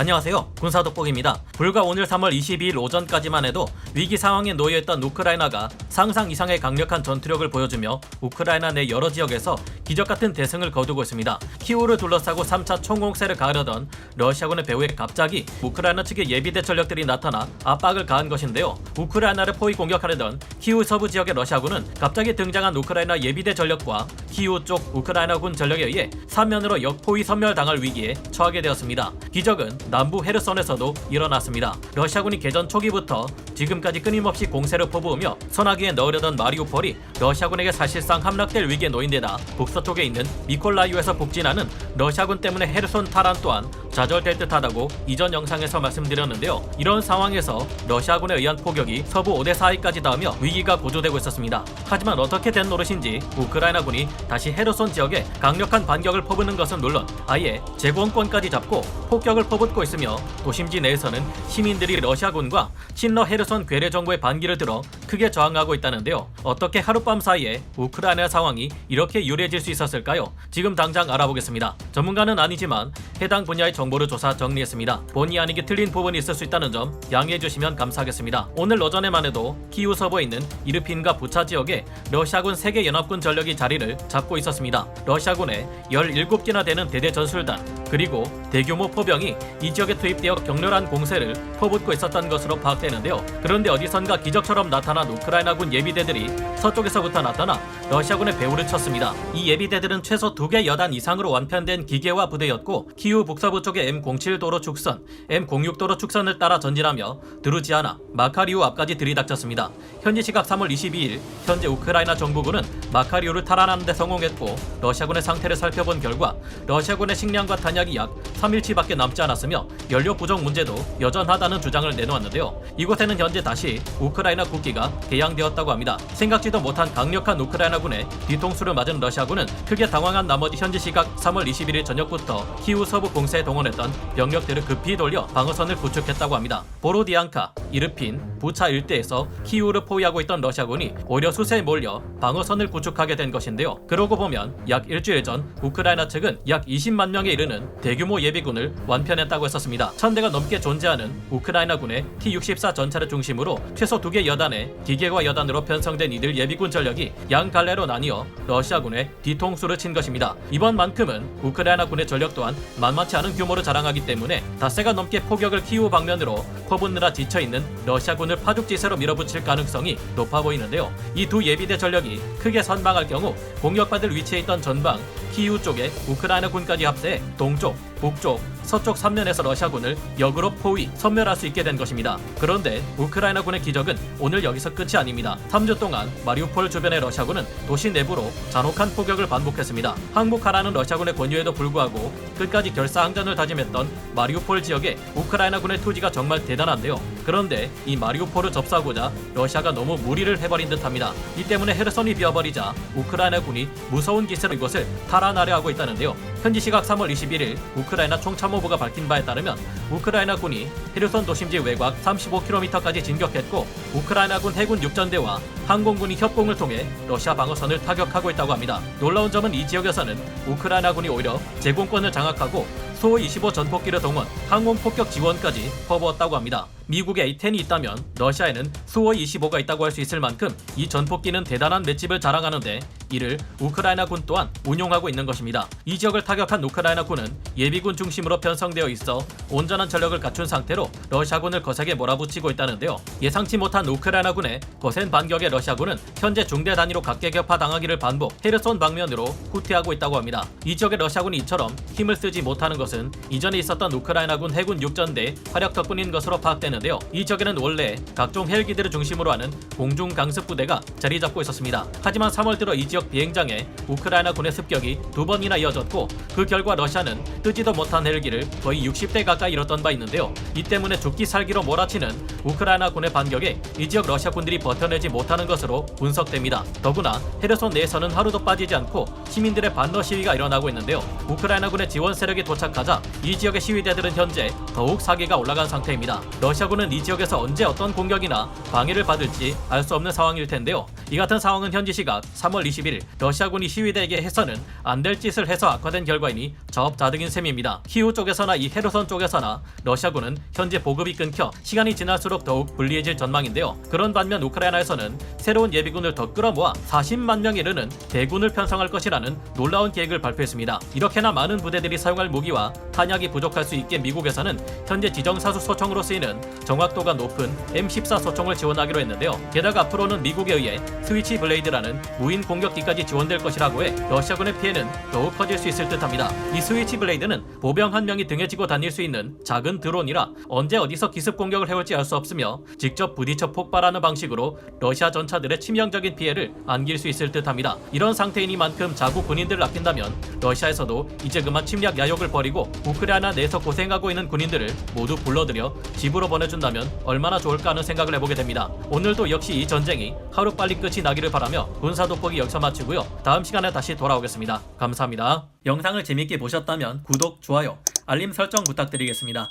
안녕하세요. 군사독복입니다. 불과 오늘 3월 22일 오전까지만 해도 위기 상황에 놓여있던 우크라이나가 상상 이상의 강력한 전투력을 보여주며 우크라이나 내 여러 지역에서 기적같은 대승을 거두고 있습니다. 키우를 둘러싸고 3차 총공세를 가하려던 러시아군의 배후에 갑자기 우크라이나 측의 예비대 전력들이 나타나 압박을 가한 것인데요. 우크라이나를 포위 공격하려던 키우 서부 지역의 러시아군은 갑자기 등장한 우크라이나 예비대 전력과 키우 쪽 우크라이나군 전력에 의해 3면으로 역포위 섬멸당할 위기에 처하게 되었습니다. 기적은 남부 헤르손에서도 일어났습니다. 러시아군이 개전 초기부터 지금까지 끊임없이 공세를 퍼부으며 선하기에 넣으려던 마리우폴이 러시아군에게 사실상 함락될 위기에 놓인 데다 북서쪽에 있는 미콜라이우에서 북진하는 러시아군 때문에 헤르손 탈환 또한 좌절될 듯하다고 이전 영상에서 말씀드렸는데요. 이런 상황에서 러시아군에 의한 포격이 서부 오데사이까지 닿으며 위기가 고조되고 있었습니다. 하지만 어떻게 된 노릇인지 우크라이나군이 다시 헤르손 지역에 강력한 반격을 퍼붓는 것은 물론 아예 제공권까지 잡고 폭격을 퍼붓고 있으며 도심지 내에서는 시민들이 러시아군과 친러 헤르손 괴뢰 정부의 반기를 들어 크게 저항하고 있다는데요. 어떻게 하룻밤 사이에 우크라이나 상황이 이렇게 유리해질 수 있었을까요? 지금 당장 알아보겠습니다. 전문가는 아니지만 해당 분야의 정보를 조사 정리했습니다. 본의 아니게 틀린 부분이 있을 수 있다는 점 양해해 주시면 감사하겠습니다. 오늘 오전에만 해도 키우 서부에 있는 이르핀과 부차 지역에 러시아군 세계 연합군 전력이 자리를 잡고 있었습니다. 러시아군의 17개나 되는 대대 전술단 그리고 대규모 포병이 이 지역에 투입되어 격렬한 공세를 퍼붓고 있었던 것으로 파악되는데요. 그런데 어디선가 기적처럼 나타난 우크라이나군 예비대들이 서쪽에서부터 나타나 러시아군의 배후를 쳤습니다. 이 예비대들은 최소 2개 여단 이상으로 완편된 기계화 부대였고 키우 북서부 쪽의 M07도로 축선, M06도로 축선을 따라 전진하며 드루지아나, 마카리우 앞까지 들이닥쳤습니다. 현지 시각 3월 22일 현재 우크라이나 정부군은 마카리우를 탈환하는 데 성공했고 러시아군의 상태를 살펴본 결과 러시아군의 식량과 탄약이 약 3일치밖에 남지 않았으며 연료 부족 문제도 여전하다는 주장을 내놓았는데요. 이곳에는 현재 다시 우크라이나 국기가 개양되었다고 합니다. 생각지도 못한 강력한 우크라이나군의 뒤통수를 맞은 러시아군은 크게 당황한 나머지 현지 시각 3월 21일 저녁부터 키우 서부 공세에 동원했던 병력들을 급히 돌려 방어선을 구축했다고 합니다. 보로디안카, 이르핀, 부차 일대에서 키우를 포위하고 있던 러시아군이 오히려 수세에 몰려 방어선을 구축하게 된 것인데요. 그러고 보면 약 일주일 전 우크라이나 측은 약 20만 명에 이르는 대규모 예비군을 완편했다고 했었습니다. 1000대가 넘게 존재하는 우크라이나군의 T-64 전차를 중심으로 최소 2개 여단의 기계화 여단으로 편성된 이들 예비군 전력이 양 갈래로 나뉘어 러시아군의 뒤통수를 친 것입니다. 이번만큼은 우크라이나군의 전력 또한 만만치 않은 규모를 자랑하기 때문에 닷새가 넘게 포격을 키우 방면으로 퍼붓느라 지쳐있는 러시아군을 파죽지세로 밀어붙일 가능성이 높아 보이는데요. 이 두 예비대 전력이 크게 선방할 경우 공격받을 위치에 있던 전방 키우 쪽에 우크라이나군까지 합세해 동쪽, 북쪽, 서쪽 3면에서 러시아군을 역으로 포위, 섬멸할 수 있게 된 것입니다. 그런데 우크라이나군의 기적은 오늘 여기서 끝이 아닙니다. 3주 동안 마리우폴 주변의 러시아군은 도시 내부로 잔혹한 포격을 반복했습니다. 항복하라는 러시아군의 권유에도 불구하고 끝까지 결사항전을 다짐했던 마리우폴 지역에 우크라이나군의 투지가 정말 대단한데요. 그런데 이 마리우폴을 접수하고자 러시아가 너무 무리를 해버린 듯합니다. 이 때문에 헤르손이 비어버리자 우크라이나군이 무서운 기세로 이곳을 탈환하려 하고 있다는데요. 현지 시각 3월 21일 우크라이나 총참모부가 밝힌 바에 따르면 우크라이나군이 헤르손 도심지 외곽 35km까지 진격했고 우크라이나군 해군 육전대와 항공군이 협공을 통해 러시아 방어선을 타격하고 있다고 합니다. 놀라운 점은 이 지역에서는 우크라이나군이 오히려 제공권을 장악하고 수-25 전폭기를 동원, 항공폭격 지원까지 퍼부었다고 합니다. 미국에 A-10이 있다면 러시아에는 수-25가 있다고 할 수 있을 만큼 이 전폭기는 대단한 맷집을 자랑하는데 이를 우크라이나군 또한 운용하고 있는 것입니다. 이 지역을 타격한 우크라이나군은 예비군 중심으로 편성되어 있어 온전한 전력을 갖춘 상태로 러시아군을 거세게 몰아붙이고 있다는데요. 예상치 못한 우크라이나군의 거센 반격에 러시아군은 현재 중대 단위로 각계격파 당하기를 반복, 헤르손 방면으로 후퇴하고 있다고 합니다. 이 지역의 러시아군이 이처럼 힘을 쓰지 못하는 것은 이전에 있었던 우크라이나군 해군 육전대의 활약 덕분인 것으로 파악되는데요. 이 지역에는 원래 각종 헬기들을 중심으로 하는 공중 강습 부대가 자리 잡고 있었습니다. 하지만 3월 들어 이 지역 비행장에 우크라이나군의 습격이 2번이나 이어졌고 그 결과 러시아는 뜨지도 못한 헬기를 거의 60대 가까이 잃었던 바 있는데요. 이 때문에 죽기 살기로 몰아치는 우크라이나군의 반격에 이 지역 러시아군들이 버텨내지 못하는 것으로 분석됩니다. 더구나 헤르손 내에서는 하루도 빠지지 않고 시민들의 반러 시위가 일어나고 있는데요. 우크라이나군의 지원 세력이 도착하자 이 지역의 시위대들은 현재 더욱 사기가 올라간 상태입니다. 러시아군은 이 지역에서 언제 어떤 공격이나 방해를 받을지 알 수 없는 상황일 텐데요. 이 같은 상황은 현지 시각 3월 20일 11일 러시아군이 시위대에게 해서는 안 될 짓을 해서 악화된 결과이니 자업자득인 셈입니다. 키우 쪽에서나 이 헤르손 쪽에서나 러시아군은 현재 보급이 끊겨 시간이 지날수록 더욱 불리해질 전망인데요. 그런 반면 우크라이나에서는 새로운 예비군을 더 끌어모아 40만 명에 이르는 대군을 편성할 것이라는 놀라운 계획을 발표했습니다. 이렇게나 많은 부대들이 사용할 무기와 탄약이 부족할 수 있게 미국에서는 현재 지정사수 소총으로 쓰이는 정확도가 높은 M14 소총을 지원하기로 했는데요. 게다가 앞으로는 미국에 의해 스위치 블레이드라는 무인 공격기까지 지원될 것이라고 해 러시아군의 피해는 더욱 커질 수 있을 듯합니다. 이 스위치 블레이드는 보병 한 명이 등에 지고 다닐 수 있는 작은 드론이라 언제 어디서 기습 공격을 해올지 알 수 없으며 직접 부딪혀 폭발하는 방식으로 러시아 전차들의 치명적인 피해를 안길 수 있을 듯합니다. 이런 상태이니만큼 자국 군인들을 아낀다면 러시아에서도 이제 그만 침략 야욕을 버리고 우크라이나 내에서 고생하고 있는 군인들을 모두 불러들여 집으로 보내준다면 얼마나 좋을까 하는 생각을 해보게 됩니다. 오늘도 역시 이 전쟁이 하루빨리 끝이 나기를 바라며 군사 돋보기 여기서 마치고요. 다음 시간에 다시 돌아오겠습니다. 감사합니다. 영상을 재밌게 보셨다면 구독, 좋아요, 알림 설정 부탁드리겠습니다.